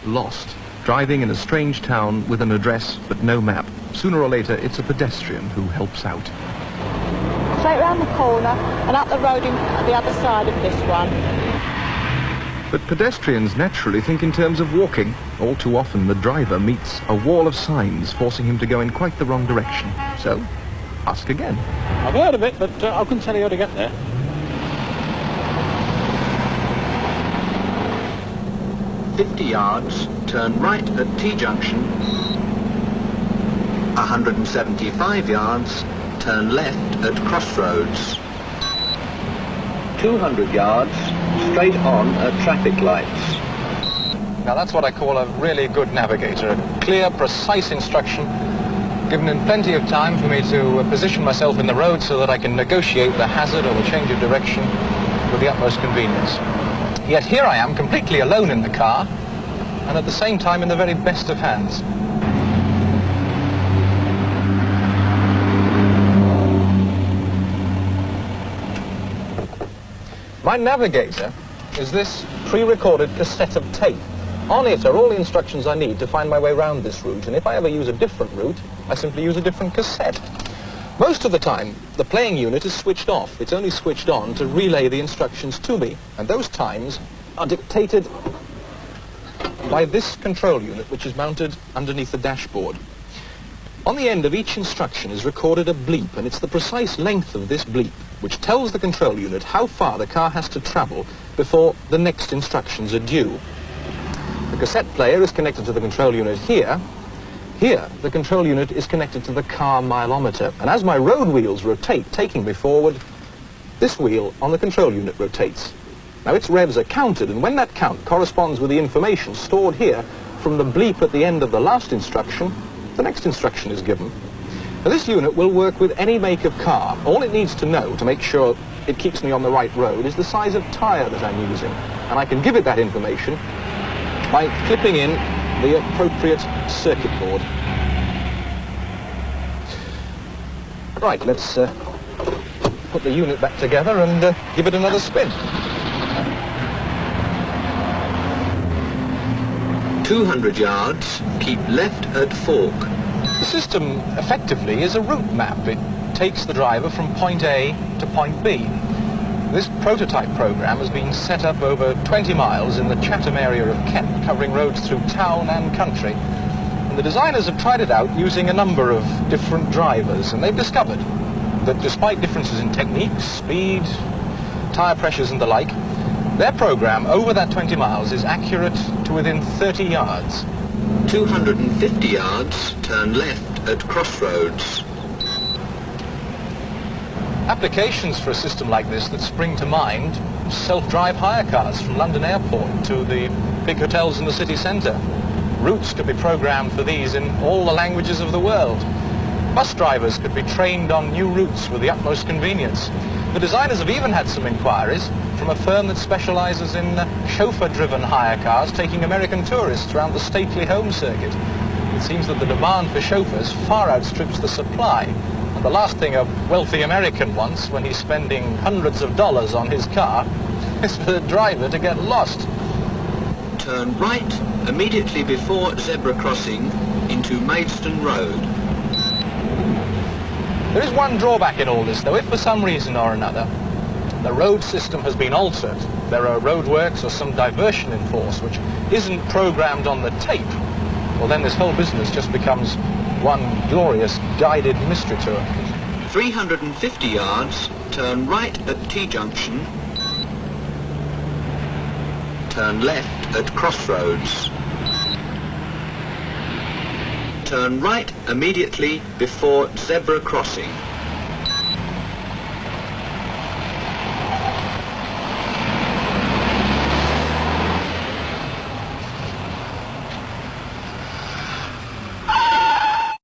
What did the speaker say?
lost, driving in a strange town with an address but no map. Sooner or later, it's a pedestrian who helps out. Straight round the corner and up the road on the other side of this one. But pedestrians naturally think in terms of walking. All too often, the driver meets a wall of signs forcing him to go in quite the wrong direction. So, ask again. I've heard of it, but I couldn't tell you how to get there. "50 yards, turn right at T-junction. 175 yards, turn left at crossroads. 200 yards, straight on at traffic lights." Now that's what I call a really good navigator, a clear, precise instruction, given in plenty of time for me to position myself in the road so that I can negotiate the hazard or the change of direction with the utmost convenience. Yet here I am, completely alone in the car, and at the same time in the very best of hands. My navigator is this pre-recorded cassette of tape. On it are all the instructions I need to find my way around this route, and if I ever use a different route, I simply use a different cassette. Most of the time, the playing unit is switched off. It's only switched on to relay the instructions to me, and those times are dictated by this control unit, which is mounted underneath the dashboard. On the end of each instruction is recorded a bleep, and it's the precise length of this bleep which tells the control unit how far the car has to travel before the next instructions are due. The cassette player is connected to the control unit here. Here, the control unit is connected to the car mileometer, and as my road wheels rotate, taking me forward, this wheel on the control unit rotates. Now its revs are counted, and when that count corresponds with the information stored here from the bleep at the end of the last instruction, the next instruction is given. Now this unit will work with any make of car. All it needs to know to make sure it keeps me on the right road is the size of tyre that I'm using, and I can give it that information by clipping in the appropriate circuit board. Right, let's put the unit back together and give it another spin. 200 yards, keep left at fork. The system effectively is a route map. It takes the driver from point A to point B. This prototype program has been set up over 20 miles in the Chatham area of Kent, covering roads through town and country. And the designers have tried it out using a number of different drivers, and they've discovered that despite differences in techniques, speed, tyre pressures and the like, their program over that 20 miles is accurate to within 30 yards. 250 yards, turn left at crossroads. Applications for a system like this that spring to mind: self-drive hire cars from London Airport to the big hotels in the city centre. Routes could be programmed for these in all the languages of the world. Bus drivers could be trained on new routes with the utmost convenience. The designers have even had some inquiries from a firm that specialises in chauffeur-driven hire cars taking American tourists around the stately home circuit. It seems that the demand for chauffeurs far outstrips the supply, and the last thing a wealthy American wants when he's spending hundreds of dollars on his car is for the driver to get lost. Turn right immediately before zebra crossing into Maidstone Road. There is one drawback in all this, though. If for some reason or another the road system has been altered, there are roadworks or some diversion in force which isn't programmed on the tape, well then this whole business just becomes one glorious guided mystery tour. 350 yards, turn right at T-junction. Turn left at crossroads. Turn right immediately before zebra crossing.